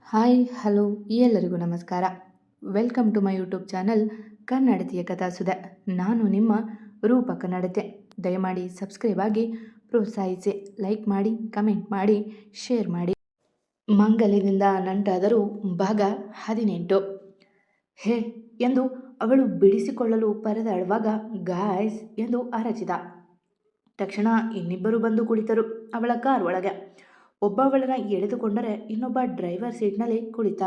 Hi hello ಎಲ್ಲರಿಗೂ ನಮಸ್ಕಾರ. Welcome to my YouTube channel ಕನ್ನಡತಿಯ ಕಥಾಸುಧೆ. ನಾನು ನಿಮ್ಮ ರೂಪ ಕನ್ನಡತೆ. ದಯಮಾಡಿ ಸಬ್ಸ್ಕ್ರೈಬ್ ಆಗಿ ಪ್ರೋತ್ಸಾಹಿಸಿ, ಲೈಕ್ ಮಾಡಿ, ಕಮೆಂಟ್ ಮಾಡಿ, ಶೇರ್ ಮಾಡಿ. ಮಂಗಲಿನಿಂದ ನಂಟಾದರೂ ಭಾಗ 18. ಹೇ ಎಂದು ಅವಳು ಬಿಡಿಸಿಕೊಳ್ಳಲು ಪರದಾಡುವಾಗ ಗಾಯ್ಸ್ ಎಂದು ಅರಚಿದ. ತಕ್ಷಣ ಇನ್ನಿಬ್ಬರು ಬಂದು ಕುಳಿತರು ಅವಳ ಕಾರ್ ಒಳಗೆ. ಒಬ್ಬ ಅವಳನ್ನು ಎಳೆದುಕೊಂಡರೆ ಇನ್ನೊಬ್ಬ ಡ್ರೈವರ್ ಸೀಟ್ನಲ್ಲಿ ಕುಳಿತ.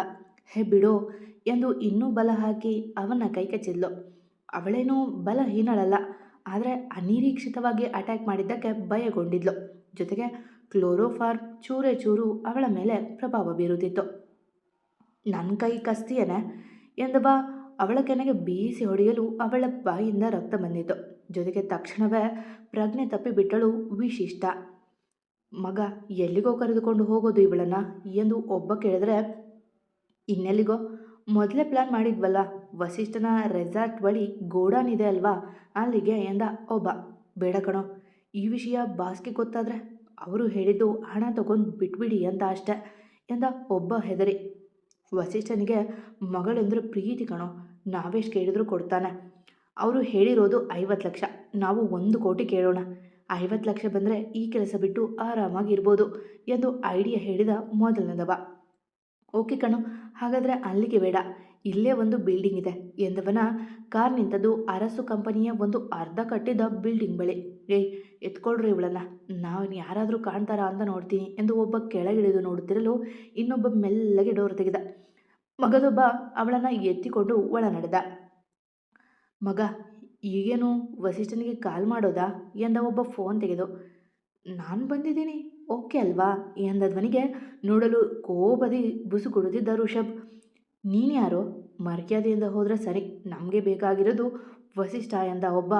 ಹೇ ಬಿಡೋ ಎಂದು ಇನ್ನೂ ಬಲ ಹಾಕಿ ಅವನ ಕೈ ಕಚ್ಚಿದ್ಲು. ಅವಳೇನೂ ಬಲಹೀನಳಲ್ಲ, ಆದರೆ ಅನಿರೀಕ್ಷಿತವಾಗಿ ಅಟ್ಯಾಕ್ ಮಾಡಿದ್ದಕ್ಕೆ ಭಯಗೊಂಡಿದ್ಲು. ಜೊತೆಗೆ ಕ್ಲೋರೋಫಾರ್ಮ್ ಚೂರೇ ಚೂರು ಅವಳ ಮೇಲೆ ಪ್ರಭಾವ ಬೀರುತ್ತಿತ್ತು. ನನ್ನ ಕೈ ಕಸ್ತಿಯೇನೆ ಎಂದವ ಅವಳ ಕೆನೆಗೆ ಬೀಸಿ ಹೊಡೆಯಲು ಅವಳ ಬಾಯಿಂದ ರಕ್ತ ಬಂದಿತ್ತು. ಜೊತೆಗೆ ತಕ್ಷಣವೇ ಪ್ರಜ್ಞೆ ತಪ್ಪಿಬಿಟ್ಟಳು ವಿಶಿಷ್ಟ. ಮಗ, ಎಲ್ಲಿಗೋ ಕರೆದುಕೊಂಡು ಹೋಗೋದು ಇವಳನ್ನ ಎಂದು ಒಬ್ಬ ಕೇಳಿದ್ರೆ, ಇನ್ನೆಲ್ಲಿಗೋ, ಮೊದಲೇ ಪ್ಲ್ಯಾನ್ ಮಾಡಿದ್ವಲ್ಲ, ವಸಿಷ್ಠನ ರೆಸಾರ್ಟ್ ಬಳಿ ಗೋಡಾನ್ ಇದೆ ಅಲ್ವಾ, ಅಲ್ಲಿಗೆ ಎಂದ ಒಬ್ಬ. ಬೇಡ ಕಣೋ, ಈ ವಿಷಯ ಬಾಸ್ಗೆ ಗೊತ್ತಾದರೆ ಅವರು ಹೇಳಿದ್ದು ಹಣ ತಗೊಂಡು ಬಿಟ್ಬಿಡಿ ಅಂತ ಅಷ್ಟೆ ಎಂದ ಒಬ್ಬ ಹೆದರಿ. ವಸಿಷ್ಠನಿಗೆ ಮಗಳೆಂದರೆ ಪ್ರೀತಿ ಕಣೋ, ನಾವೆಷ್ಟು ಕೇಳಿದ್ರು ಕೊಡ್ತಾನೆ. ಅವರು ಹೇಳಿರೋದು 50 ಲಕ್ಷ, ನಾವು 1 ಕೋಟಿ ಕೇಳೋಣ. 50 ಲಕ್ಷ ಬಂದರೆ ಈ ಕೆಲಸ ಬಿಟ್ಟು ಆರಾಮಾಗಿರ್ಬೋದು ಎಂದು ಐಡಿಯಾ ಹೇಳಿದ ಮೊದಲನೇದವ. ಓಕೆ ಕಣೋ, ಹಾಗಾದರೆ ಅಲ್ಲಿಗೆ ಬೇಡ, ಇಲ್ಲೇ ಒಂದು ಬಿಲ್ಡಿಂಗ್ ಇದೆ ಎಂದವನ ಕಾರ್ ನಿಂತದ್ದು ಅರಸು ಕಂಪನಿಯ ಒಂದು ಅರ್ಧ ಕಟ್ಟಿದ ಬಿಲ್ಡಿಂಗ್ ಬಳಿ. ಏಯ್ ಎತ್ಕೊಳ್ರಿ ಇವಳನ್ನ, ನಾನು ಯಾರಾದರೂ ಕಾಣ್ತಾರಾ ಅಂತ ನೋಡ್ತೀನಿ ಎಂದು ಒಬ್ಬ ಕೆಳಗಿಳಿದು ನೋಡುತ್ತಿರಲು ಇನ್ನೊಬ್ಬ ಮೆಲ್ಲಗೆ ಡೋರ್ ತೆಗೆದ. ಮಗದೊಬ್ಬ ಅವಳನ್ನು ಎತ್ತಿಕೊಂಡು ಒಳ ನಡೆದ. ಮಗ, ಈಗೇನು ವಸಿಷ್ಠನಿಗೆ ಕಾಲ್ ಮಾಡೋದಾ ಎಂದ ಒಬ್ಬ ಫೋನ್ ತೆಗೆದು. ನಾನು ಬಂದಿದ್ದೀನಿ ಓಕೆ ಅಲ್ವಾ ಎಂದ ಧ್ವನಿಗೆ ನೋಡಲು ಕೋಪದಿ ಬುಸುಗುಡುತ್ತಿದ್ದ ಋಷಭ್. ನೀನು ಯಾರೋ, ಮರ್ಯಾದೆಯಿಂದ ಹೋದರೆ ಸರಿ, ನಮಗೆ ಬೇಕಾಗಿರೋದು ವಸಿಷ್ಠ ಎಂದ ಒಬ್ಬ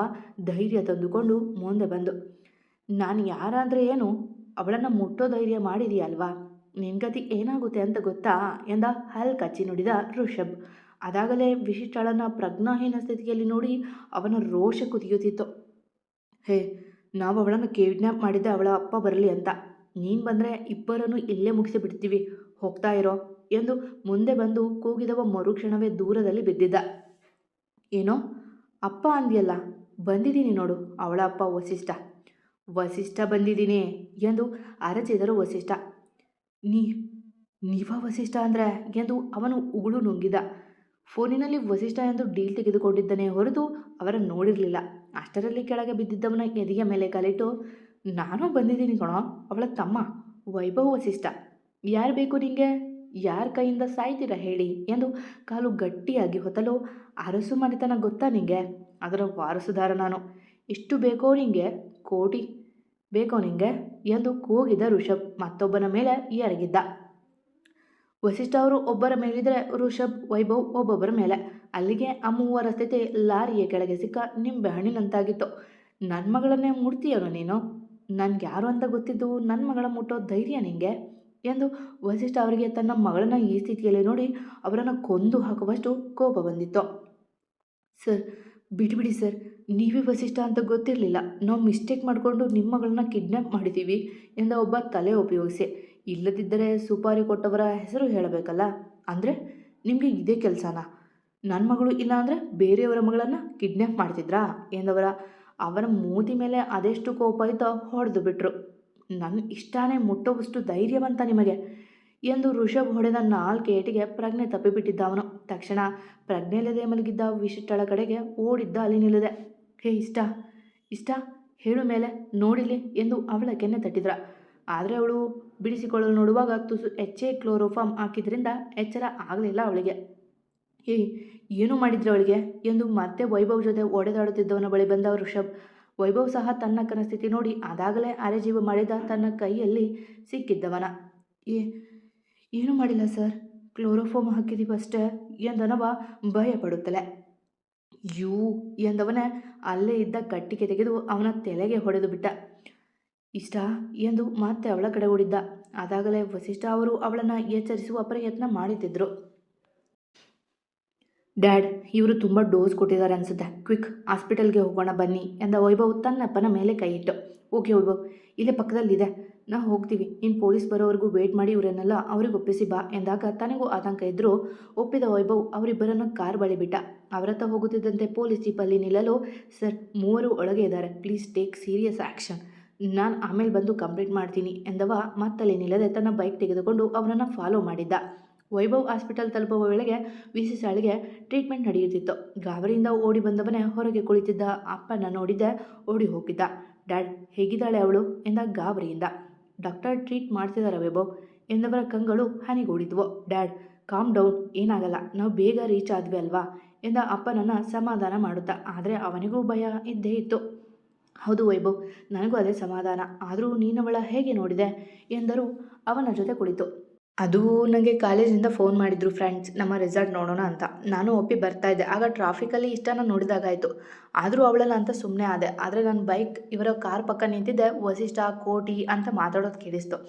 ಧೈರ್ಯ ತಂದುಕೊಂಡು ಮುಂದೆ ಬಂದು. ನಾನು ಯಾರಾದರೆ ಏನು, ಅವಳನ್ನು ಮುಟ್ಟೋ ಧೈರ್ಯ ಮಾಡಿದೆಯಲ್ವಾ, ನಿನ್ಗತಿ ಏನಾಗುತ್ತೆ ಅಂತ ಗೊತ್ತಾ ಎಂದ ಹಲ್ ಕಚ್ಚಿ ನುಡಿದ ಋಷಭ್. ಅದಾಗಲೇ ವಿಶಿಷ್ಟಳನ್ನು ಪ್ರಜ್ಞಾಹೀನ ಸ್ಥಿತಿಯಲ್ಲಿ ನೋಡಿ ಅವನ ರೋಷ ಕುದಿಯುತ್ತಿತ್ತು. ಹೇ, ನಾವು ಅವಳನ್ನು ಕಿಡ್ನ್ಯಾಪ್ ಮಾಡಿದ್ದೆ ಅವಳ ಅಪ್ಪ ಬರಲಿ ಅಂತ. ನೀನು ಬಂದರೆ ಇಬ್ಬರನ್ನು ಇಲ್ಲೇ ಮುಗಿಸಿ ಬಿಡ್ತೀವಿ, ಹೋಗ್ತಾ ಇರೋ ಎಂದು ಮುಂದೆ ಬಂದು ಕೂಗಿದವ ಮರುಕ್ಷಣವೇ ದೂರದಲ್ಲಿ ಬಿದ್ದಿದ್ದ. ಏನೋ ಅಪ್ಪ ಅಂದಿಯಲ್ಲ, ಬಂದಿದ್ದೀನಿ ನೋಡು ಅವಳ ಅಪ್ಪ ವಸಿಷ್ಠ. ವಸಿಷ್ಠ ಬಂದಿದ್ದೀನಿ ಎಂದು ಅರಚಿದರು ವಸಿಷ್ಠ. ನೀವ ವಸಿಷ್ಠ ಅಂದರೆ ಎಂದು ಅವನು ಉಗುಳು ನುಂಗಿದ. ಫೋನಿನಲ್ಲಿ ವಸಿಷ್ಠ ಎಂದು ಡೀಲ್ ತೆಗೆದುಕೊಂಡಿದ್ದನೇ ಹೊರತು ಅವರನ್ನು ನೋಡಿರಲಿಲ್ಲ. ಅಷ್ಟರಲ್ಲಿ ಕೆಳಗೆ ಬಿದ್ದಿದ್ದವನ ಎದೆಯ ಮೇಲೆ ಕಾಲಿಟ್ಟು, ನಾನು ಬಂದಿದ್ದೀನಿ ಕಣೋ, ಅವಳ ತಮ್ಮ ವೈಭವ್ ವಸಿಷ್ಠ. ಯಾರು ಬೇಕು ನಿಂಗೆ, ಯಾರ ಕೈಯಿಂದ ಸಾಯ್ತೀರ ಹೇಳಿ ಎಂದು ಕಾಲು ಗಟ್ಟಿಯಾಗಿ ಹೊತ್ತಲು. ಅರಸು ಮನೆತನ ಗೊತ್ತಾ ನಿಂಗೆ, ಅದರ ವಾರಸುದಾರ ನಾನು. ಇಷ್ಟು ಬೇಕೋ ನಿಂಗೆ, ಕೋಟಿ ಬೇಕೋ ನಿಂಗೆ ಎಂದು ಕೂಗಿದ ಋಷಭ್ ಮತ್ತೊಬ್ಬನ ಮೇಲೆ ಎರಗಿದ್ದ. ವಸಿಷ್ಠ ಅವರು ಒಬ್ಬರ ಮೇಲಿದ್ರೆ ಋಷಭ್ ವೈಭವ್ ಒಬ್ಬೊಬ್ಬರ ಮೇಲೆ. ಅಲ್ಲಿಗೆ ಆ ಮೂವರ ಸ್ಥಿತಿ ಲಾರಿಯ ಕೆಳಗೆ ಸಿಕ್ಕ ನಿಂಬೆ ಹಣ್ಣಿನಂತಾಗಿತ್ತು. ನನ್ನ ಮಗಳನ್ನೇ ಮುಡ್ತೀಯನು ನೀನು, ನನ್ಗೆ ಯಾರು ಅಂತ ಗೊತ್ತಿದ್ದು ನನ್ನ ಮಗಳ ಮುಟ್ಟೋ ಧೈರ್ಯ ನಿಂಗೆ ಎಂದು ವಸಿಷ್ಠ ಅವರಿಗೆ ತನ್ನ ಮಗಳನ್ನ ಈ ಸ್ಥಿತಿಯಲ್ಲಿ ನೋಡಿ ಅವರನ್ನು ಕೊಂದು ಹಾಕುವಷ್ಟು ಕೋಪ ಬಂದಿತ್ತು. ಸರ್ ಬಿಟ್ಬಿಡಿ ಸರ್, ನೀವೇ ವಸಿಷ್ಠ ಅಂತ ಗೊತ್ತಿರಲಿಲ್ಲ, ನಾವು ಮಿಸ್ಟೇಕ್ ಮಾಡಿಕೊಂಡು ನಿಮ್ಮ ಮಗಳನ್ನ ಕಿಡ್ನ್ಯಾಪ್ ಮಾಡಿದ್ದೀವಿ ಎಂದ ಒಬ್ಬ ತಲೆ ಉಪಯೋಗಿಸಿ. ಇಲ್ಲದಿದ್ದರೆ ಸುಪಾರಿ ಕೊಟ್ಟವರ ಹೆಸರು ಹೇಳಬೇಕಲ್ಲ, ಅಂದರೆ ನಿಮಗೆ ಇದೇ ಕೆಲಸನಾ, ನನ್ನ ಮಗಳು ಇಲ್ಲ ಅಂದರೆ ಬೇರೆಯವರ ಮಗಳನ್ನು ಕಿಡ್ನ್ಯಾಪ್ ಮಾಡ್ತಿದ್ರಾ ಎಂದವರ. ಅವರ ಮೂತಿ ಮೇಲೆ ಅದೆಷ್ಟು ಕೋಪ ಇತ್ತೋ ಹೊಡೆದು ಬಿಟ್ರು. ನನ್ನ ಇಷ್ಟಾನೇ ಮುಟ್ಟುವಷ್ಟು ಧೈರ್ಯವಂತ ನಿಮಗೆ ಎಂದು ಋಷಭ್ ಹೊಡೆದ 4 ಏಟಿಗೆ ಪ್ರಜ್ಞೆ ತಪ್ಪಿಬಿಟ್ಟಿದ್ದ ಅವನು. ತಕ್ಷಣ ಪ್ರಜ್ಞೆಯಿಲ್ಲದೆ ಮಲಗಿದ್ದ ವಿಶಿಷ್ಟಳ ಕಡೆಗೆ ಓಡಿದ್ದ ಅಲ್ಲಿ ನಿಲ್ಲದೆ. ಹೇ ಇಷ್ಟ ಹೇಳು ಮೇಲೆ ನೋಡಿಲಿ ಎಂದು ಅವಳ ಕೆನ್ನೆ ತಟ್ಟಿದ್ರ. ಆದರೆ ಅವಳು ಬಿಡಿಸಿಕೊಳ್ಳಲು ನೋಡುವಾಗ ತುಸು ಹೆಚ್ಚೇ ಕ್ಲೋರೋಫಾರ್ಮ್ ಹಾಕಿದ್ರಿಂದ ಎಚ್ಚರ ಆಗಲಿಲ್ಲ ಅವಳಿಗೆ. ಏನು ಮಾಡಿದ್ರೆ ಅವಳಿಗೆ ಎಂದು ಮತ್ತೆ ವೈಭವ್ ಜೊತೆ ಒಡೆದಾಡುತ್ತಿದ್ದವನ ಬಳಿ ಬಂದ ಋಷಭ್. ವೈಭವ್ ಸಹ ತನ್ನ ಕನ ಸ್ಥಿತಿ ನೋಡಿ ಅದಾಗಲೇ ಅರೆಜೀವ ಮಾಡಿದ ತನ್ನ ಕೈಯಲ್ಲಿ ಸಿಕ್ಕಿದ್ದವನ. ಏನು ಮಾಡಿಲ್ಲ ಸರ್, ಕ್ಲೋರೋಫಾರ್ಮ್ ಹಾಕಿದ್ದೀವಿ ಅಷ್ಟೇ ಎಂದನವ ಭಯ ಪಡುತ್ತಲೇ. ಯೂ ಎಂದವನೇ ಅಲ್ಲೇ ಇದ್ದ ಕಟ್ಟಿಗೆ ತೆಗೆದು ಅವನ ತಲೆಗೆ ಹೊಡೆದು ಬಿಟ್ಟ. ಇಷ್ಟ ಎಂದು ಮತ್ತೆ ಅವಳ ಕಡೆ ಓಡಿದ್ದ. ಅದಾಗಲೇ ವಸಿಷ್ಠ ಅವರು ಅವಳನ್ನು ಎಚ್ಚರಿಸುವ ಪ್ರಯತ್ನ ಮಾಡುತ್ತಿದ್ದರು. ಡ್ಯಾಡ್, ಇವರು ತುಂಬ ಡೋಸ್ ಕೊಟ್ಟಿದ್ದಾರೆ ಅನಿಸುತ್ತೆ, ಕ್ವಿಕ್ ಹಾಸ್ಪಿಟಲ್ಗೆ ಹೋಗೋಣ ಬನ್ನಿ ಎಂದ ವೈಭವ್ ತನ್ನಪ್ಪನ ಮೇಲೆ ಕೈ ಇಟ್ಟು. ಓಕೆ ವೈಭವ್, ಇಲ್ಲೇ ಪಕ್ಕದಲ್ಲಿದೆ, ನಾ ಹೋಗ್ತೀವಿ, ಇನ್ನು ಪೊಲೀಸ್ ಬರೋವರೆಗೂ ವೇಟ್ ಮಾಡಿ ಇವರನ್ನೆಲ್ಲ ಅವ್ರಿಗೆ ಒಪ್ಪಿಸಿ ಬಾ ಎಂದಾಗ ತನಗೂ ಆತಂಕ ಇದ್ದರೂ ಒಪ್ಪಿದ ವೈಭವ್ ಅವರಿಬ್ಬರನ್ನು ಕಾರ್ ಬಳಿ ಬಿಟ್ಟ. ಅವರತ್ತ ಹೋಗುತ್ತಿದ್ದಂತೆ ಪೊಲೀಸ್ ಜೀಪಲ್ಲಿ ನಿಲ್ಲಲು, ಸರ್, ಮೂವರು ಒಳಗೆ ಇದ್ದಾರೆ, ಪ್ಲೀಸ್ ಟೇಕ್ ಸೀರಿಯಸ್ ಆ್ಯಕ್ಷನ್, ನಾನು ಆಮೇಲೆ ಬಂದು ಕಂಪ್ಲೇಂಟ್ ಮಾಡ್ತೀನಿ ಎಂದವ ಮತ್ತಲ್ಲಿ ನಿಲ್ಲದೆ ತನ್ನ ಬೈಕ್ ತೆಗೆದುಕೊಂಡು ಅವನನ್ನು ಫಾಲೋ ಮಾಡಿದ್ದ. ವೈಭವ್ ಹಾಸ್ಪಿಟಲ್ ತಲುಪುವ ವೇಳೆಗೆ ವಿಸಿಸಾಳಿಗೆ ಟ್ರೀಟ್ಮೆಂಟ್ ನಡೆಯುತ್ತಿತ್ತು. ಗಾಬರಿಯಿಂದ ಓಡಿ ಬಂದವನೇ ಹೊರಗೆ ಕುಳಿತಿದ್ದ ಅಪ್ಪನ ನೋಡಿದ್ದೆ ಓಡಿ ಹೋಗಿದ್ದ. ಡ್ಯಾಡ್, ಹೇಗಿದ್ದಾಳೆ ಅವಳು ಎಂದ ಗಾಬರಿಯಿಂದ. ಡಾಕ್ಟರ್ ಟ್ರೀಟ್ ಮಾಡ್ತಿದ್ದಾರೆ ವೈಭವ್ ಎಂದವರ ಕಂಗಳು ಹನಿಗೂಡಿದ್ವು. ಡ್ಯಾಡ್, ಕಾಮ್ ಡೌನ್, ಏನಾಗಲ್ಲ, ನಾವು ಬೇಗ ರೀಚ್ ಆದ್ವಿ ಅಲ್ವಾ ಎಂದ ಅಪ್ಪನನ್ನು ಸಮಾಧಾನ ಮಾಡುತ್ತಾ. ಆದರೆ ಅವನಿಗೂ ಭಯ ಇದ್ದೇ ಇತ್ತು. ಹೌದು ವೈಭವ್, ನನಗೂ ಅದೇ ಸಮಾಧಾನ, ಆದರೂ ನೀನವಳ ಹೇಗೆ ನೋಡಿದೆ ಎಂದರು ಅವನ ಜೊತೆ ಕುಳಿತು. ಅದು ನನಗೆ ಕಾಲೇಜಿಂದ ಫೋನ್ ಮಾಡಿದ್ರು ಫ್ರೆಂಡ್ಸ್, ನಮ್ಮ ರೆಸಾರ್ಟ್ ನೋಡೋಣ ಅಂತ. ನಾನು ಒಪ್ಪಿ ಬರ್ತಾ ಇದ್ದೆ. ಆಗ ಟ್ರಾಫಿಕಲ್ಲಿ ಇಷ್ಟನ ನೋಡಿದಾಗಾಯಿತು. ಆದರೂ ಅವಳಲ್ಲ ಅಂತ ಸುಮ್ಮನೆ ಆದೆ. ಆದರೆ ನನ್ನ ಬೈಕ್ ಇವರ ಕಾರ್ ಪಕ್ಕ ನಿಂತಿದ್ದೆ. ವಸಿಷ್ಠ, ಕೋಟಿ ಅಂತ ಮಾತಾಡೋದು ಕೇಳಿಸ್ತು.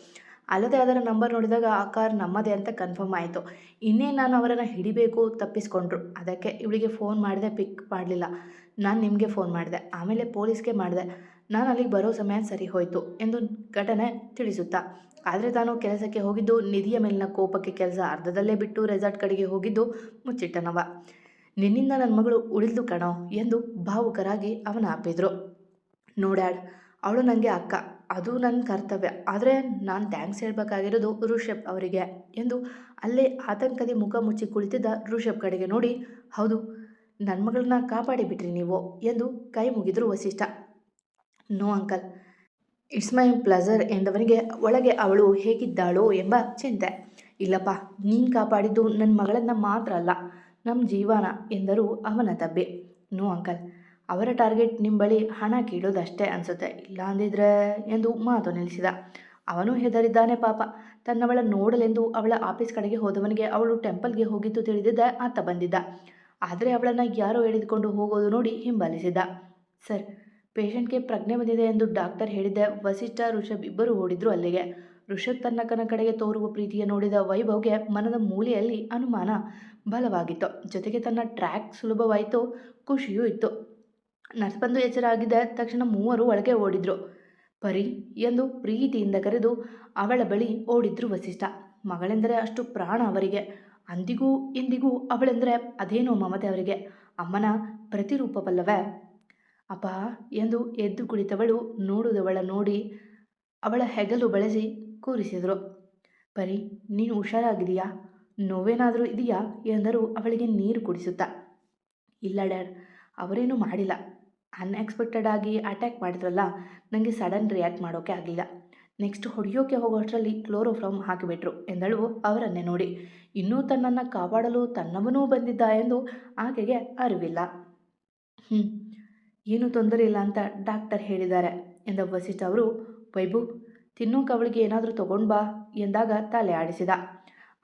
ಅಲ್ಲದೆ ಅದರ ನಂಬರ್ ನೋಡಿದಾಗ ಆ ಕಾರ್ ನಮ್ಮದೇ ಅಂತ ಕನ್ಫರ್ಮ್ ಆಯಿತು. ಇನ್ನೇನು ನಾನು ಅವರನ್ನು ಹಿಡಿಬೇಕು, ತಪ್ಪಿಸ್ಕೊಂಡ್ರು. ಅದಕ್ಕೆ ಇವಳಿಗೆ ಫೋನ್ ಮಾಡಿದೆ, ಪಿಕ್ ಮಾಡಲಿಲ್ಲ. ನಾನು ನಿಮಗೆ ಫೋನ್ ಮಾಡಿದೆ, ಆಮೇಲೆ ಪೊಲೀಸ್ಗೆ ಮಾಡಿದೆ. ನಾನು ಅಲ್ಲಿಗೆ ಬರೋ ಸಮಯ ಸರಿ ಹೋಯಿತು ಎಂದು ಘಟನೆ ತಿಳಿಸುತ್ತಾ. ಆದರೆ ತಾನು ಕೆಲಸಕ್ಕೆ ಹೋಗಿದ್ದು ನಿಧಿಯ ಮೇಲಿನ ಕೋಪಕ್ಕೆ ಕೆಲಸ ಅರ್ಧದಲ್ಲೇ ಬಿಟ್ಟು ರೆಸಾರ್ಟ್ ಕಡೆಗೆ ಹೋಗಿದ್ದು ಮುಚ್ಚಿಟ್ಟನವ. ನಿನ್ನಿಂದ ನನ್ನ ಮಗಳು ಉಳಿದು ಕಣೋ ಎಂದು ಭಾವುಕರಾಗಿ ಅವನ ಅಪ್ಪಿದ್ರು. ನೋ ಡ್ಯಾಡ್, ಅವಳು ನನಗೆ ಅಕ್ಕ, ಅದು ನನ್ನ ಕರ್ತವ್ಯ. ಆದರೆ ನಾನು ಥ್ಯಾಂಕ್ಸ್ ಹೇಳಬೇಕಾಗಿರೋದು ಋಷಭ್ ಅವರಿಗೆ ಎಂದು ಅಲ್ಲೇ ಆತಂಕದಿ ಮುಖ ಮುಚ್ಚಿ ಕುಳಿತಿದ್ದ ಋಷಭ್ ಕಡೆಗೆ ನೋಡಿ, ಹೌದು, ನನ್ನ ಮಗಳನ್ನ ಕಾಪಾಡಿಬಿಟ್ರಿ ನೀವು ಎಂದು ಕೈ ಮುಗಿದ್ರು Vasishtha. No uncle, it's my pleasure ಎಂದವನಿಗೆ ಒಳಗೆ ಅವಳು ಹೇಗಿದ್ದಾಳೋ ಎಂಬ ಚಿಂತೆ. ಇಲ್ಲಪ್ಪ, ನೀನು ಕಾಪಾಡಿದ್ದು ನನ್ನ ಮಗಳನ್ನು ಮಾತ್ರ ಅಲ್ಲ, ನಮ್ಮ ಜೀವನ ಎಂದರು ಅವನ ತಬ್ಬಿ. ನೋ ಅಂಕಲ್, ಅವರ ಟಾರ್ಗೆಟ್ ನಿಮ್ಮ ಬಳಿ ಹಣ ಕೀಳೋದಷ್ಟೇ ಅನಿಸುತ್ತೆ, ಇಲ್ಲ ಅಂದಿದ್ರೆ ಎಂದು ಮಾತು ನಿಲ್ಲಿಸಿದ. ಅವನು ಹೆದರಿದ್ದಾನೆ ಪಾಪ. ತನ್ನವಳ ನೋಡಲೆಂದು ಅವಳ ಆಫೀಸ್ ಕಡೆಗೆ ಹೋದವನಿಗೆ ಅವಳು ಟೆಂಪಲ್ಗೆ ಹೋಗಿದ್ದು ತಿಳಿದಿದ್ದ ಆತ ಬಂದಿದ್ದ. ಆದರೆ ಅವಳನ್ನು ಯಾರೋ ಎಳೆದುಕೊಂಡು ಹೋಗೋದು ನೋಡಿ ಹಿಂಬಾಲಿಸಿದ್ದ. ಸರ್, ಪೇಷಂಟ್ಗೆ ಪ್ರಜ್ಞೆ ಬಂದಿದೆ ಎಂದು ಡಾಕ್ಟರ್ ಹೇಳಿದ್ದೆ. ವಸಿಷ್ಠ, ಋಷಭ್ ಇಬ್ಬರು ಓಡಿದ್ರು ಅಲ್ಲಿಗೆ. ಋಷಭ್ ತನ್ನ ಕಡೆಗೆ ತೋರುವ ಪ್ರೀತಿಯ ನೋಡಿದ ವೈಭವ್ಗೆ ಮನದ ಮೂಲೆಯಲ್ಲಿ ಅನುಮಾನ ಬಲವಾಗಿತ್ತು. ಜೊತೆಗೆ ತನ್ನ ಟ್ರ್ಯಾಕ್ ಸುಲಭವಾಯಿತು, ಖುಷಿಯೂ ಇತ್ತು. ನರ್ಸ್ ಬಂದು ಎಚ್ಚರ ಆಗಿದ್ದ ತಕ್ಷಣ ಮೂವರು ಒಳಗೆ ಓಡಿದ್ರು. ಪರಿ ಎಂದು ಪ್ರೀತಿಯಿಂದ ಕರೆದು ಅವಳ ಬಳಿ ಓಡಿದ್ರು ವಸಿಷ್ಠ. ಮಗಳೆಂದರೆ ಅಷ್ಟು ಪ್ರಾಣ ಅವರಿಗೆ. ಅಂದಿಗೂ ಇಂದಿಗೂ ಅವಳೆಂದರೆ ಅದೇನೋ ಮಮತೆ ಅವರಿಗೆ. ಅಮ್ಮನ ಪ್ರತಿರೂಪವಲ್ಲವೇ. ಅಪ್ಪ ಎಂದು ಎದ್ದು ಕುಳಿತವಳು ನೋಡುವುದವಳ ನೋಡಿ ಅವಳ ಹೆಗಲು ಬಳಸಿ ಕೂರಿಸಿದರು. ಪರಿ, ನೀನು ಹುಷಾರಾಗಿದೆಯಾ? ನೋವೇನಾದರೂ ಇದೆಯಾ ಎಂದರು ಅವಳಿಗೆ ನೀರು ಕುಡಿಸುತ್ತಾ. ಇಲ್ಲ ಡ್ಯಾಡ್, ಅವರೇನೂ ಮಾಡಿಲ್ಲ. ಅನ್ಎಕ್ಸ್ಪೆಕ್ಟೆಡ್ ಆಗಿ ಅಟ್ಯಾಕ್ ಮಾಡಿದ್ರಲ್ಲ, ನನಗೆ ಸಡನ್ ರಿಯಾಕ್ಟ್ ಮಾಡೋಕ್ಕೆ ಆಗಲಿಲ್ಲ. ನೆಕ್ಸ್ಟ್ ಹೊಡೆಯೋಕ್ಕೆ ಹೋಗೋಷ್ಟರಲ್ಲಿ ಕ್ಲೋರೋಫಾರ್ಮ್ ಹಾಕಿಬಿಟ್ರು ಎಂದಳು ಅವರನ್ನೇ ನೋಡಿ. ಇನ್ನೂ ತನ್ನನ್ನು ಕಾಪಾಡಲು ತನ್ನವನೂ ಬಂದಿದ್ದ ಎಂದು ಆಕೆಗೆ ಅರಿವಿಲ್ಲ. ಏನೂ ತೊಂದರೆ ಇಲ್ಲ ಅಂತ ಡಾಕ್ಟರ್ ಹೇಳಿದ್ದಾರೆ ಎಂದ ವಸಿಷ್ಠ ಅವರು. ವೈಭವ್, ತಿನ್ನೋಕೆ ಅವಳಿಗೆ ಏನಾದರೂ ತಗೊಂಡು ಬಾ ಎಂದಾಗ ತಲೆ ಆಡಿಸಿದ.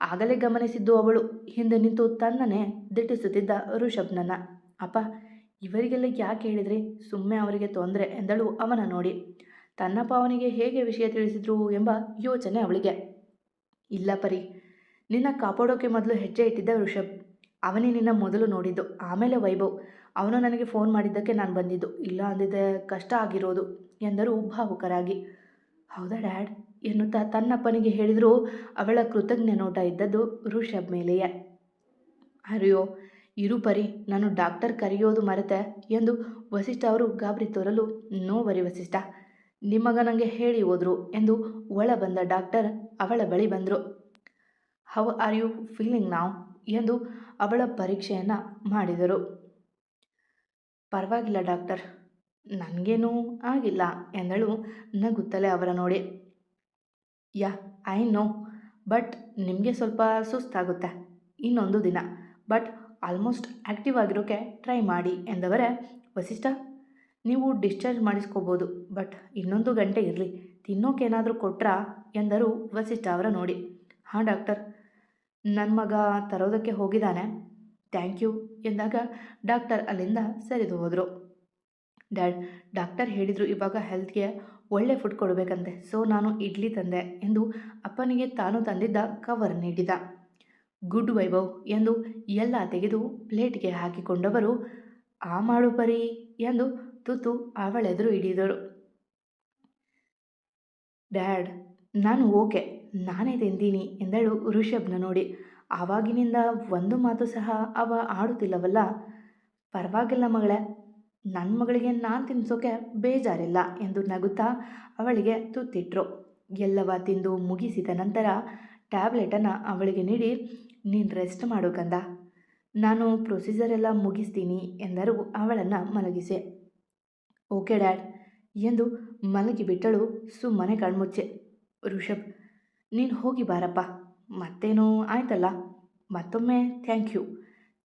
ಆಗಲೇ ಗಮನಿಸಿದ್ದು ಅವಳು ಹಿಂದೆ ನಿಂತು ತನ್ನನ್ನೇ ದಿಟ್ಟಿಸುತ್ತಿದ್ದ ಋಷಭ್ನನ್ನ. ಅಪ್ಪ, ಇವರಿಗೆಲ್ಲ ಯಾಕೆ ಹೇಳಿದ್ರಿ? ಸುಮ್ಮನೆ ಅವರಿಗೆ ತೊಂದರೆ ಎಂದಳು ಅವನ ನೋಡಿ. ತನ್ನಪ್ಪ ಅವನಿಗೆ ಹೇಗೆ ವಿಷಯ ತಿಳಿಸಿದ್ರು ಎಂಬ ಯೋಚನೆ ಅವಳಿಗೆ. ಇಲ್ಲ ಪರಿ, ನಿನ್ನ ಕಾಪಾಡೋಕೆ ಮೊದಲು ಹೆಜ್ಜೆ ಇಟ್ಟಿದ್ದ ಋಷಭ್. ಅವನೇ ನಿನ್ನ ಮೊದಲು ನೋಡಿದ್ದು, ಆಮೇಲೆ ವೈಭವ್. ಅವನು ನನಗೆ ಫೋನ್ ಮಾಡಿದ್ದಕ್ಕೆ ನಾನು ಬಂದಿದ್ದು, ಇಲ್ಲ ಅಂದಿದ್ದೆ ಕಷ್ಟ ಆಗಿರೋದು ಎಂದರು ಭಾವುಕರಾಗಿ. ಹೌದಾ ಡ್ಯಾಡ್ ಎನ್ನುತ್ತಾ ತನ್ನಪ್ಪನಿಗೆ ಹೇಳಿದರೂ ಅವಳ ಕೃತಜ್ಞ ನೋಟ ಇದ್ದದ್ದು ಋಷಭ್ ಮೇಲೆಯೇ. ಅಯ್ಯೋ ಇರು ಪರಿ, ನಾನು ಡಾಕ್ಟರ್ ಕರೆಯೋದು ಮರೆತೆ ಎಂದು ವಸಿಷ್ಠ ಅವರು ಗಾಬರಿ ತೋರಲು. ನೋ ವರಿ ವಸಿಷ್ಠ, ನಿಮ್ಮಗ ನನಗೆ ಹೇಳಿ ಹೋದ್ರು ಎಂದು ಒಳ ಬಂದ ಡಾಕ್ಟರ್ ಅವಳ ಬಳಿ ಬಂದರು. ಹೌ ಆರ್ ಯು ಫೀಲಿಂಗ್ ನಾವ್ ಎಂದು ಅವಳ ಪರೀಕ್ಷೆಯನ್ನು ಮಾಡಿದರು. ಪರವಾಗಿಲ್ಲ ಡಾಕ್ಟರ್, ನನಗೇನೂ ಆಗಿಲ್ಲ ಎಂದಳು ನಗುತ್ತಲೇ ಅವರ ನೋಡಿ. ಯಾ ಐ ನೋ, ಬಟ್ ನಿಮಗೆ ಸ್ವಲ್ಪ ಸುಸ್ತಾಗುತ್ತೆ. ಇನ್ನೊಂದು ದಿನ, ಬಟ್ ಆಲ್ಮೋಸ್ಟ್ ಆ್ಯಕ್ಟಿವ್ ಆಗಿರೋಕ್ಕೆ ಟ್ರೈ ಮಾಡಿ ಎಂದವರೇ. ವಸಿಷ್ಠ, ನೀವು ಡಿಸ್ಚಾರ್ಜ್ ಮಾಡಿಸ್ಕೋಬೋದು, ಬಟ್ ಇನ್ನೊಂದು ಗಂಟೆ ಇರಲಿ, ತಿನ್ನೋಕೇನಾದರೂ ಕೊಟ್ರಾ ಎಂದರು ವಸಿಷ್ಠ ಅವರ ನೋಡಿ. ಹಾಂ ಡಾಕ್ಟರ್, ನನ್ನ ಮಗ ತರೋದಕ್ಕೆ ಹೋಗಿದ್ದಾನೆ, ಥ್ಯಾಂಕ್ ಯು ಎಂದಾಗ ಡಾಕ್ಟರ್ ಅಲ್ಲಿಂದ ಸರಿದು ಹೋದರು. ಡ್ಯಾಡ್, ಡಾಕ್ಟರ್ ಹೇಳಿದರು ಇವಾಗ ಹೆಲ್ತ್ಗೆ ಒಳ್ಳೆ ಫುಡ್ ಕೊಡಬೇಕಂತೆ, ಸೊ ನಾನು ಇಡ್ಲಿ ತಂದೆ ಎಂದು ಅಪ್ಪನಿಗೆ ತಾನು ತಂದಿದ್ದ ಕವರ್ ನೀಡಿದ. ಗುಡ್ ವೈಭವ್ ಎಂದು ಎಲ್ಲ ತೆಗೆದು ಪ್ಲೇಟ್ಗೆ ಹಾಕಿಕೊಂಡವರು, ಆ ಮಾಡು ಪರಿ ಎಂದು ತುತ್ತು ಅವಳೆದುರು ಹಿಡಿದರು. ಡ್ಯಾಡ್, ನಾನು ಓಕೆ, ನಾನೇ ತಿಂತೀನಿ ಎಂದಳು ಋಷಭ್ನ ನೋಡಿ. ಆವಾಗಿನಿಂದ ಒಂದು ಮಾತು ಸಹ ಅವ ಆಡುತ್ತಿಲ್ಲವಲ್ಲ. ಪರವಾಗಿಲ್ಲ ಮಗಳೇ, ನನ್ನ ಮಗಳಿಗೆ ನಾನು ತಿನ್ನಿಸೋಕೆ ಬೇಜಾರಿಲ್ಲ ಎಂದು ನಗುತ್ತಾ ಅವಳಿಗೆ ತುತ್ತಿಟ್ರು. ಎಲ್ಲವ ತಿಂದು ಮುಗಿಸಿದ ನಂತರ ಟ್ಯಾಬ್ಲೆಟನ್ನು ಅವಳಿಗೆ ನೀಡಿ, ನೀನು ರೆಸ್ಟ್ ಮಾಡು ಕಂದ, ನಾನು ಪ್ರೊಸೀಜರ್ ಎಲ್ಲ ಮುಗಿಸ್ತೀನಿ ಎಂದರು ಅವಳನ್ನು ಮಲಗಿಸಿ. ಓಕೆ ಡ್ಯಾಡ್ ಎಂದು ಮಲಗಿಬಿಟ್ಟಳು ಸುಮ್ಮನೆ ಕಣ್ಮುಚ್ಚೆ. ಋಷಭ್, ನೀನು ಹೋಗಿ ಬಾರಪ್ಪ, ಮತ್ತೇನೋ ಆಯ್ತಲ್ಲ, ಮತ್ತೊಮ್ಮೆ ಥ್ಯಾಂಕ್ ಯು,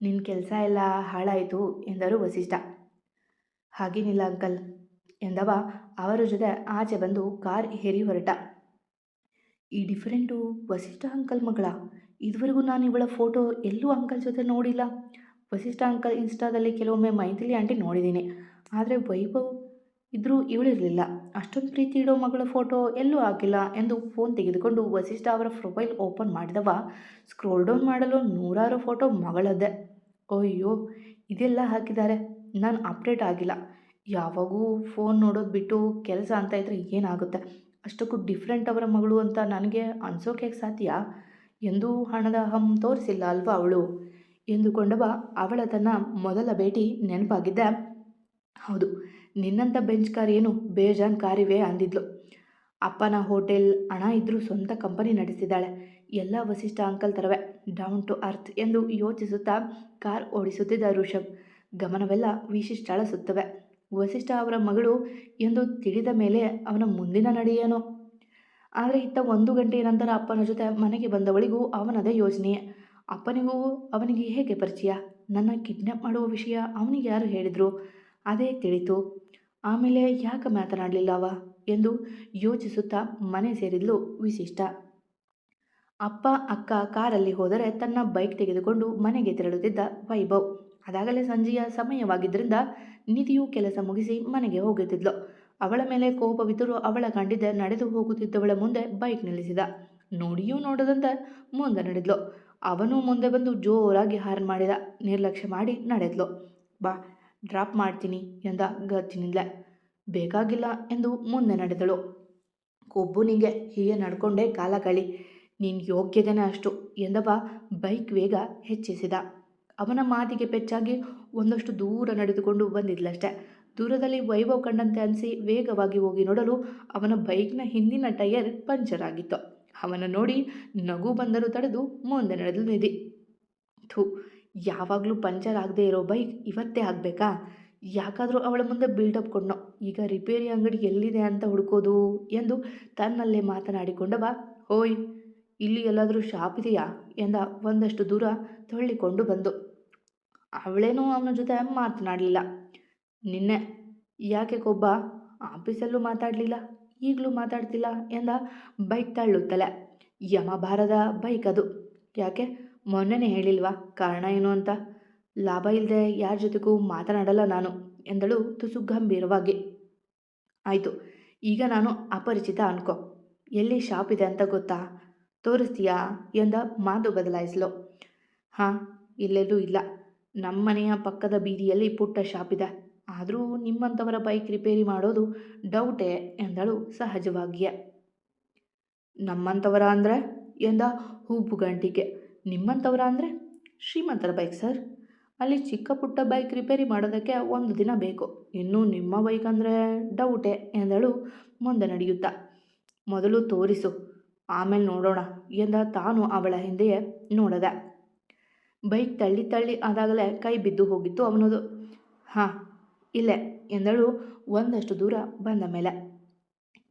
ನಿನ್ನ ಕೆಲಸ ಎಲ್ಲ ಹಾಳಾಯಿತು ಎಂದರು ವಸಿಷ್ಠ. ಹಾಗೇನಿಲ್ಲ ಅಂಕಲ್ ಎಂದವ ಅವರ ಜೊತೆ ಆಚೆ ಬಂದು ಕಾರ್ ಹೇರಿ ಹೊರಟ. ಈ ಡಿಫರೆಂಟು ವಸಿಷ್ಠ ಅಂಕಲ್ ಮಗಳ, ಇದುವರೆಗೂ ನಾನು ಇವಳ ಫೋಟೋ ಎಲ್ಲೂ ಅಂಕಲ್ ಜೊತೆ ನೋಡಿಲ್ಲ. ವಸಿಷ್ಠ ಅಂಕಲ್ ಇನ್ಸ್ಟಾದಲ್ಲಿ ಕೆಲವೊಮ್ಮೆ ಮೈಥಿಲಿ ಆಂಟಿ ನೋಡಿದ್ದೀನಿ, ಆದರೆ ವೈಭವ್ ಇದ್ರೂ ಇವಳಿರಲಿಲ್ಲ. ಅಷ್ಟೊಂದು ಪ್ರೀತಿ ಇಡೋ ಮಗಳ ಫೋಟೋ ಎಲ್ಲೂ ಹಾಕಿಲ್ಲ ಎಂದು ಫೋನ್ ತೆಗೆದುಕೊಂಡು ವಸಿಷ್ಠ ಅವರ ಪ್ರೊಫೈಲ್ ಓಪನ್ ಮಾಡಿದವ ಸ್ಕ್ರೋಲ್ ಡೌನ್ ಮಾಡಲು ನೂರಾರು ಫೋಟೋ ಮಗಳದ್ದೇ. ಅಯ್ಯೋ, ಇದೆಲ್ಲ ಹಾಕಿದ್ದಾರೆ, ನಾನು ಅಪ್ಡೇಟ್ ಆಗಿಲ್ಲ. ಯಾವಾಗೂ ಫೋನ್ ನೋಡೋದು ಬಿಟ್ಟು ಕೆಲಸ ಅಂತ ಇದ್ದರೆ ಏನಾಗುತ್ತೆ, ಅಷ್ಟಕ್ಕೂ ಡಿಫ್ರೆಂಟ್ ಅವರ ಮಗಳು ಅಂತ ನನಗೆ ಅನ್ಸೋಕೆ ಸಾಧ್ಯ ಎಂದು ಹಣದ ಹಮ್ ತೋರಿಸಿಲ್ಲ ಅಲ್ವಾ ಅವಳು ಎಂದುಕೊಂಡವ ಅವಳ ತನ್ನ ಮೊದಲ ಭೇಟಿ ನೆನಪಾಗಿದ್ದೆ. ಹೌದು, ನಿನ್ನಂಥ ಬೆಂಚ್ ಕಾರ್ ಏನು ಬೇಜಾನ್ ಕಾರಿವೆ ಅಂದಿದ್ಲು. ಅಪ್ಪನ ಹೋಟೆಲ್, ಹಣ ಇದ್ದರೂ ಸ್ವಂತ ಕಂಪನಿ ನಡೆಸಿದ್ದಾಳೆ. ಎಲ್ಲ ವಸಿಷ್ಠ ಅಂಕಲ್ ಥರವೇ, ಡೌನ್ ಟು ಅರ್ತ್ ಎಂದು ಯೋಚಿಸುತ್ತಾ ಕಾರ್ ಓಡಿಸುತ್ತಿದ್ದ ಋಷಭ್ ಗಮನವೆಲ್ಲ ವಿಶಿಷ್ಟಳ ಸುತ್ತವೆ. ವಸಿಷ್ಠ ಅವರ ಮಗಳು ಎಂದು ತಿಳಿದ ಮೇಲೆ ಅವನ ಮುಂದಿನ ನಡೆಯೇನೋ. ಆದರೆ ಇತ್ತ 1 ಗಂಟೆಯ ನಂತರ ಅಪ್ಪನ ಜೊತೆ ಮನೆಗೆ ಬಂದವಳಿಗೂ ಅವನದೇ ಯೋಚನೆಯೇ. ಅಪ್ಪನಿಗೂ ಅವನಿಗೆ ಹೇಗೆ ಪರಿಚಯ? ನನ್ನ ಕಿಡ್ನ್ಯಾಪ್ ಮಾಡುವ ವಿಷಯ ಅವನಿಗೆ ಯಾರು ಹೇಳಿದರು? ಅದೇ ತಿಳಿತು. ಆಮೇಲೆ ಯಾಕೆ ಮಾತನಾಡಲಿಲ್ಲ ಅವ ಎಂದು ಯೋಚಿಸುತ್ತಾ ಮನೆ ಸೇರಿದ್ಲು ವಿಶಿಷ್ಟ. ಅಪ್ಪ ಅಕ್ಕ ಕಾರಲ್ಲಿ ಹೋದರೆ ತನ್ನ ಬೈಕ್ ತೆಗೆದುಕೊಂಡು ಮನೆಗೆ ತೆರಳುತ್ತಿದ್ದ ವೈಭವ್. ಅದಾಗಲೇ ಸಂಜೆಯ ಸಮಯವಾಗಿದ್ದರಿಂದ ನಿಧಿಯು ಕೆಲಸ ಮುಗಿಸಿ ಮನೆಗೆ ಹೋಗುತ್ತಿದ್ಲು. ಅವಳ ಮೇಲೆ ಕೋಪವಿದ್ದರೂ ಅವಳ ಕಂಡಿದ್ದೆ ನಡೆದು ಹೋಗುತ್ತಿದ್ದವಳ ಮುಂದೆ ಬೈಕ್ ನಿಲ್ಲಿಸಿದ. ನೋಡಿಯೂ ನೋಡದಂತೆ ಮುಂದೆ ನಡೆದ್ಲು. ಅವನು ಮುಂದೆ ಬಂದು ಜೋರಾಗಿ ಹಾರ್ನ್ ಮಾಡಿದ. ನಿರ್ಲಕ್ಷ್ಯ ಮಾಡಿ ನಡೆದ್ಲು. ಬಾ, ಡ್ರಾಪ್ ಮಾಡ್ತೀನಿ ಎಂದ ಗಚ್ಚಿನಿಂದಲೇ. ಬೇಕಾಗಿಲ್ಲ ಎಂದು ಮುಂದೆ ನಡೆದಳು. ಕೊಬ್ಬುನಿಗೆ ಹೀಗೆ ನಡ್ಕೊಂಡೇ ಕಾಲ ಕಳಿ, ನೀನು ಯೋಗ್ಯತೆಯೇ ಅಷ್ಟು ಎಂದವ ಬೈಕ್ ವೇಗ ಹೆಚ್ಚಿಸಿದ. ಅವನ ಮಾತಿಗೆ ಪೆಚ್ಚಾಗಿ ಒಂದಷ್ಟು ದೂರ ನಡೆದುಕೊಂಡು ಬಂದಿದ್ಲಷ್ಟೆ. ದೂರದಲ್ಲಿ ವೈಭವ್ ಕಂಡಂತೆ ಅನಿಸಿ ವೇಗವಾಗಿ ಹೋಗಿ ನೋಡಲು ಅವನ ಬೈಕ್ನ ಹಿಂದಿನ ಟೈರ್ ಪಂಚರ್ ಆಗಿತ್ತು. ಅವನ ನೋಡಿ ನಗು ಬಂದರೂ ತಡೆದು ಮುಂದೆ ನಡೆದು ನಿಧಿ. ಥೂ, ಯಾವಾಗಲೂ ಪಂಚರ್ ಆಗದೆ ಇರೋ ಬೈಕ್ ಇವತ್ತೇ ಆಗಬೇಕಾ? ಯಾಕಾದರೂ ಅವಳ ಮುಂದೆ ಬಿಲ್ಡಪ್ ಕೊಡ್ನೋ. ಈಗ ರಿಪೇರಿ ಅಂಗಡಿ ಎಲ್ಲಿದೆ ಅಂತ ಹುಡುಕೋದು ಎಂದು ತನ್ನಲ್ಲೇ ಮಾತನಾಡಿಕೊಂಡವ, ಓಯ್, ಇಲ್ಲಿ ಎಲ್ಲಾದರೂ ಶಾಪ್ ಇದೆಯಾ ಎಂದ ಒಂದಷ್ಟು ದೂರ ತಳ್ಳಿಕೊಂಡು ಬಂದು. ಅವಳೇನೂ ಅವನ ಜೊತೆ ಮಾತನಾಡಲಿಲ್ಲ. ನಿನ್ನೆ ಯಾಕೆ ಕೊಬ್ಬ? ಆಫೀಸಲ್ಲೂ ಮಾತಾಡಲಿಲ್ಲ, ಈಗಲೂ ಮಾತಾಡ್ತಿಲ್ಲ ಎಂದ ಬೈಕ್ ತಳ್ಳುತ್ತಲೇ. ಯಮಭಾರದ ಬೈಕ್ ಅದು. ಯಾಕೆ, ಮೊನ್ನೆನೇ ಹೇಳಿಲ್ವಾ ಕಾರಣ ಏನು ಅಂತ? ಲಾಭ ಇಲ್ಲದೆ ಯಾರ ಜೊತೆಗೂ ಮಾತನಾಡಲ್ಲ ನಾನು ಎಂದಳು ತುಸು ಗಂಭೀರವಾಗಿ. ಆಯಿತು, ಈಗ ನಾನು ಅಪರಿಚಿತ ಅನ್ಕೋ. ಎಲ್ಲಿ ಶಾಪ್ ಇದೆ ಅಂತ ಗೊತ್ತಾ? ತೋರಿಸ್ತೀಯಾ ಎಂದ ಮಾತು ಬದಲಾಯಿಸಲು. ಹಾಂ, ಇಲ್ಲೆಲ್ಲೂ ಇಲ್ಲ. ನಮ್ಮ ಮನೆಯ ಪಕ್ಕದ ಬೀದಿಯಲ್ಲಿ ಪುಟ್ಟ ಶಾಪ್ ಇದೆ. ಆದರೂ ನಿಮ್ಮಂಥವರ ಬೈಕ್ ರಿಪೇರಿ ಮಾಡೋದು ಡೌಟೇ ಎಂದಳು ಸಹಜವಾಗಿಯೇ. ನಮ್ಮಂಥವರ ಅಂದರೆ ಎಂದ ಹೂಬುಗಂಟಿಗೆ. ನಿಮ್ಮಂಥವರ ಅಂದರೆ ಶ್ರೀಮಂತರ ಬೈಕ್ ಸರ್. ಅಲ್ಲಿ ಚಿಕ್ಕ ಪುಟ್ಟ ಬೈಕ್ ರಿಪೇರಿ ಮಾಡೋದಕ್ಕೆ 1 ದಿನ ಬೇಕು. ಇನ್ನು ನಿಮ್ಮ ಬೈಕ್ ಅಂದರೆ ಡೌಟೇ ಎಂದಳು ಮುಂದೆ ನಡೆಯುತ್ತಾ. ಮೊದಲು ತೋರಿಸು, ಆಮೇಲೆ ನೋಡೋಣ ಎಂದ ತಾನು ಅವಳ ಹಿಂದೆಯೇ ನೋಡದ. ಬೈಕ್ ತಳ್ಳಿ ತಳ್ಳಿ ಆದಾಗಲೇ ಕೈ ಬಿದ್ದು ಹೋಗಿತ್ತು ಅವನದು. ಹಾಂ, ಇಲ್ಲೇ ಎಂದಳು ಒಂದಷ್ಟು ದೂರ ಬಂದ ಮೇಲೆ.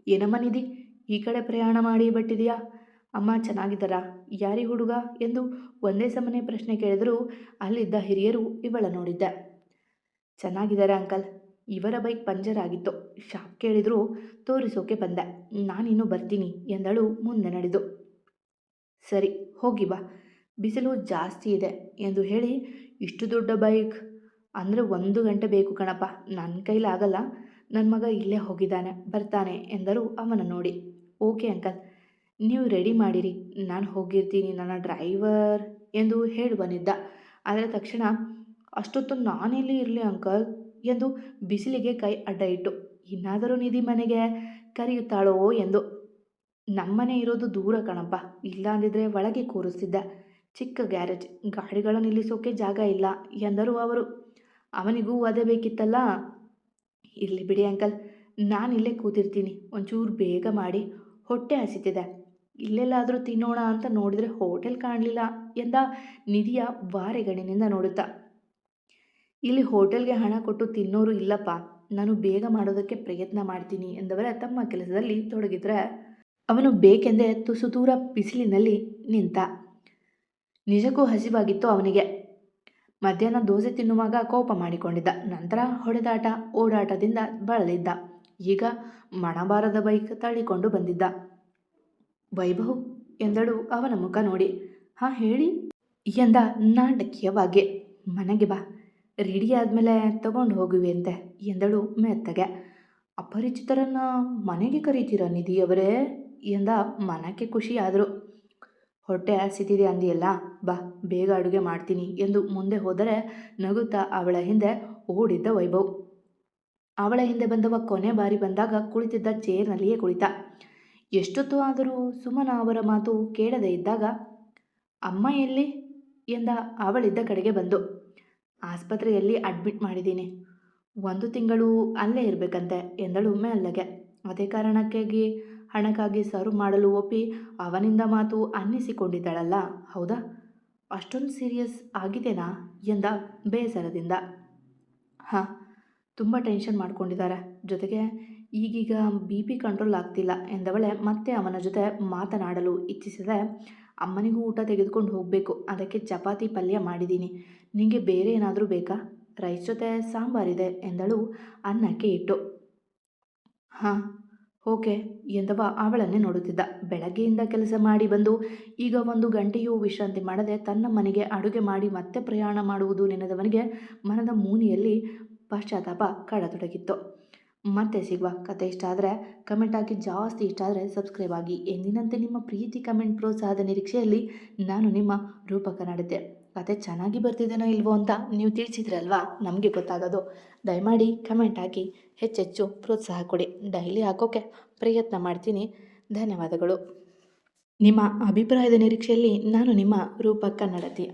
ಏನಮ್ಮ ನಿಧಿ, ಈ ಕಡೆ ಪ್ರಯಾಣ ಮಾಡಿ ಬಿಟ್ಟಿದೆಯಾ? ಅಮ್ಮ ಚೆನ್ನಾಗಿದ್ದಾರಾ? ಯಾರಿ ಹುಡುಗ ಎಂದು ಒಂದೇ ಸಮನೆ ಪ್ರಶ್ನೆ ಕೇಳಿದರೂ ಅಲ್ಲಿದ್ದ ಹಿರಿಯರು ಇವಳ ನೋಡಿದ್ದೆ. ಚೆನ್ನಾಗಿದ್ದಾರೆ ಅಂಕಲ್, ಇವರ ಬೈಕ್ ಪಂಚರ್ ಆಗಿತ್ತು, ಶಾಪ್ ಕೇಳಿದ್ರು ತೋರಿಸೋಕೆ ಬಂದೆ, ನಾನಿನ್ನೂ ಬರ್ತೀನಿ ಎಂದಳು ಮುಂದೆ ನಡೆದು. ಸರಿ, ಹೋಗಿ ಬಾ, ಬಿಸಿಲು ಜಾಸ್ತಿ ಇದೆ ಎಂದು ಹೇಳಿ, ಇಷ್ಟು ದೊಡ್ಡ ಬೈಕ್ ಅಂದರೆ 1 ಗಂಟೆ ಬೇಕು ಕಣಪ್ಪ, ನನ್ನ ಕೈಲಾಗಲ್ಲ, ನನ್ನ ಮಗ ಇಲ್ಲೇ ಹೋಗಿದ್ದಾನೆ, ಬರ್ತಾನೆ ಎಂದರು ಅವನ ನೋಡಿ. ಓಕೆ ಅಂಕಲ್, ನೀವು ರೆಡಿ ಮಾಡಿರಿ, ನಾನು ಹೋಗಿರ್ತೀನಿ, ನನ್ನ ಡ್ರೈವರ್ ಎಂದು ಹೇಳುವನಿದ್ದ. ಆದರೆ ತಕ್ಷಣ, ಅಷ್ಟೊತ್ತು ನಾನೆಲ್ಲಿ ಇರಲಿ ಅಂಕಲ್ ಎಂದು ಬಿಸಿಲಿಗೆ ಕೈ ಅಡ್ಡ ಇಟ್ಟು, ಇನ್ನಾದರೂ ನಿಧಿ ಮನೆಗೆ ಕರೆಯುತ್ತಾಳೋ ಎಂದು. ನಮ್ಮನೆ ಇರೋದು ದೂರ ಕಣಪ್ಪ, ಇಲ್ಲ ಅಂದಿದ್ರೆ ಒಳಗೆ ಕೂರಿಸ್ತಿದ್ದ. ಚಿಕ್ಕ ಗ್ಯಾರೇಜ್, ಗಾಡಿಗಳ ನಿಲ್ಲಿಸೋಕೆ ಜಾಗ ಇಲ್ಲ ಎಂದರು ಅವರು. ಅವನಿಗೂ ಅದೇ ಬೇಕಿತ್ತಲ್ಲ. ಇರಲಿ ಬಿಡಿ ಅಂಕಲ್, ನಾನಿಲ್ಲೇ ಕೂತಿರ್ತೀನಿ. ಒಂಚೂರು ಬೇಗ ಮಾಡಿ, ಹೊಟ್ಟೆ ಹಸಿತಿದೆ. ಇಲ್ಲೆಲ್ಲಾದರೂ ತಿನ್ನೋಣ ಅಂತ ನೋಡಿದ್ರೆ ಹೋಟೆಲ್ ಕಾಣಲಿಲ್ಲ ಎಂದ ನಿಧಿಯ ವಾರೆಗಣ್ಣಿನಿಂದ ನೋಡುತ್ತಾ. ಇಲ್ಲಿ ಹೋಟೆಲ್ಗೆ ಹಣ ಕೊಟ್ಟು ತಿನ್ನೋರು ಇಲ್ಲಪ್ಪ, ನಾನು ಬೇಗ ಮಾಡೋದಕ್ಕೆ ಪ್ರಯತ್ನ ಮಾಡ್ತೀನಿ ಎಂದವರ ತಮ್ಮ ಕೆಲಸದಲ್ಲಿ ತೊಡಗಿದ್ರೆ ಅವನು ಬೇಕೆಂದೇ ತುಸು ದೂರ ಬಿಸಿಲಿನಲ್ಲಿ ನಿಂತ. ನಿಜಕ್ಕೂ ಹಸಿವಾಗಿತ್ತು ಅವನಿಗೆ. ಮಧ್ಯಾಹ್ನ ದೋಸೆ ತಿನ್ನುವಾಗ ಕೋಪ ಮಾಡಿಕೊಂಡಿದ್ದ. ನಂತರ ಹೊಡೆದಾಟ ಓಡಾಟದಿಂದ ಬಳಲಿದ್ದ. ಈಗ ಮಣಬಾರದ ಬೈಕ್ ತಳ್ಳಿಕೊಂಡು ಬಂದಿದ್ದ. ವೈಭವ್ ಎಂದಳು ಅವನ ಮುಖ ನೋಡಿ. ಹಾಂ ಹೇಳಿ ಎಂದ ನಾಟಕೀಯವಾಗಿ. ಮನೆಗೆ ಬಾ, ರೆಡಿ ಆದಮೇಲೆ ತಗೊಂಡು ಹೋಗುವೆಂತೆ ಎಂದಳು ಮೆತ್ತಗೆ. ಅಪರಿಚಿತರನ್ನ ಮನೆಗೆ ಕರೀತೀರ ನಿಧಿಯವರೇ ಎಂದ ಮನಕ್ಕೆ ಖುಷಿಯಾದರು. ಹೊಟ್ಟೆ ಹಸಿತಿದೆ ಅಂದಿಯಲ್ಲ, ಬಾ ಬೇಗ ಅಡುಗೆ ಮಾಡ್ತೀನಿ ಎಂದು ಮುಂದೆ ಹೋದರೆ ನಗುತ್ತಾ ಅವಳ ಹಿಂದೆ ಓಡಿದ್ದ ವೈಭವ್. ಅವಳ ಹಿಂದೆ ಬಂದವ ಕೊನೆ ಬಾರಿ ಬಂದಾಗ ಕುಳಿತಿದ್ದ ಚೇರ್ನಲ್ಲಿಯೇ ಕುಳಿತ. ಎಷ್ಟೊತ್ತು ಆದರೂ ಸುಮನ ಅವರ ಮಾತು ಕೇಳದೇ ಇದ್ದಾಗ ಅಮ್ಮ ಎಲ್ಲಿ ಎಂದ ಅವಳಿದ್ದ ಕಡೆಗೆ ಬಂದು. ಆಸ್ಪತ್ರೆಯಲ್ಲಿ ಅಡ್ಮಿಟ್ ಮಾಡಿದ್ದೀನಿ, 1 ತಿಂಗಳು ಅಲ್ಲೇ ಇರಬೇಕಂತೆ ಎಂದಳು ಮೆಲ್ಲಗೆ. ಅದೇ ಕಾರಣಕ್ಕಾಗಿ ಹಣಕ್ಕಾಗಿ ಸರ್ವ್ ಮಾಡಲು ಒಪ್ಪಿ ಅವನಿಂದ ಮಾತು ಅನ್ನಿಸಿಕೊಂಡಿದ್ದಳಲ್ಲ, ಹೌದಾ? ಅಷ್ಟೊಂದು ಸೀರಿಯಸ್ ಆಗಿದೆನಾ ಎಂದ ಬೇಸರದಿಂದ. ಹಾಂ, ತುಂಬ ಟೆನ್ಷನ್ ಮಾಡ್ಕೊಂಡಿದ್ದಾರೆ. ಜೊತೆಗೆ ಈಗೀಗ BP ಕಂಟ್ರೋಲ್ ಆಗ್ತಿಲ್ಲ ಎಂದವಳೆ ಮತ್ತೆ ಅವನ ಜೊತೆ ಮಾತನಾಡಲು ಇಚ್ಛಿಸದೆ, ಅಮ್ಮನಿಗೂ ಊಟ ತೆಗೆದುಕೊಂಡು ಹೋಗಬೇಕು, ಅದಕ್ಕೆ ಚಪಾತಿ ಪಲ್ಯ ಮಾಡಿದ್ದೀನಿ. ನಿಮಗೆ ಬೇರೆ ಏನಾದರೂ ಬೇಕಾ? ರೈಸ್ ಜೊತೆ ಸಾಂಬಾರಿದೆ ಎಂದಳು ಅನ್ನಕ್ಕೆ ಇಟ್ಟು. ಹಾಂ ಓಕೆ ಎಂದವ ಅವಳನ್ನೇ ನೋಡುತ್ತಿದ್ದ. ಬೆಳಗ್ಗೆಯಿಂದ ಕೆಲಸ ಮಾಡಿ ಬಂದು ಈಗ 1 ಗಂಟೆಯೂ ವಿಶ್ರಾಂತಿ ಮಾಡದೆ ತನ್ನ ಮನೆಗೆ ಅಡುಗೆ ಮಾಡಿ ಮತ್ತೆ ಪ್ರಯಾಣ ಮಾಡುವುದು ನೆನೆದವನಿಗೆ ಮನದ ಮೂನಿಯಲ್ಲಿ ಪಶ್ಚಾತ್ತಾಪ ಕಾಡತೊಡಗಿತ್ತು. ಮತ್ತೆ ಸಿಗುವ. ಕತೆ ಇಷ್ಟ ಆದರೆ ಕಮೆಂಟ್ ಹಾಕಿ, ಜಾಸ್ತಿ ಇಷ್ಟ ಆದರೆ ಸಬ್ಸ್ಕ್ರೈಬ್ ಆಗಿ. ಎಂದಿನಂತೆ ನಿಮ್ಮ ಪ್ರೀತಿ, ಕಮೆಂಟ್, ಪ್ರೋತ್ಸಾಹದ ನಿರೀಕ್ಷೆಯಲ್ಲಿ ನಾನು ನಿಮ್ಮ ರೂಪಕ ನಡತೆ. ಕತೆ ಚೆನ್ನಾಗಿ ಬರ್ತಿದ್ದೇನೋ ಇಲ್ವೋ ಅಂತ ನೀವು ತಿಳಿಸಿದ್ರೆ ಅಲ್ವಾ ನಮಗೆ ಗೊತ್ತಾಗೋದು. ದಯಮಾಡಿ ಕಮೆಂಟ್ ಹಾಕಿ, ಹೆಚ್ಚೆಚ್ಚು ಪ್ರೋತ್ಸಾಹ ಕೊಡಿ. ಡೈಲಿ ಹಾಕೋಕ್ಕೆ ಪ್ರಯತ್ನ ಮಾಡ್ತೀನಿ. ಧನ್ಯವಾದಗಳು. ನಿಮ್ಮ ಅಭಿಪ್ರಾಯದ ನಿರೀಕ್ಷೆಯಲ್ಲಿ ನಾನು ನಿಮ್ಮ ರೂಪಕ ನಡತೆ.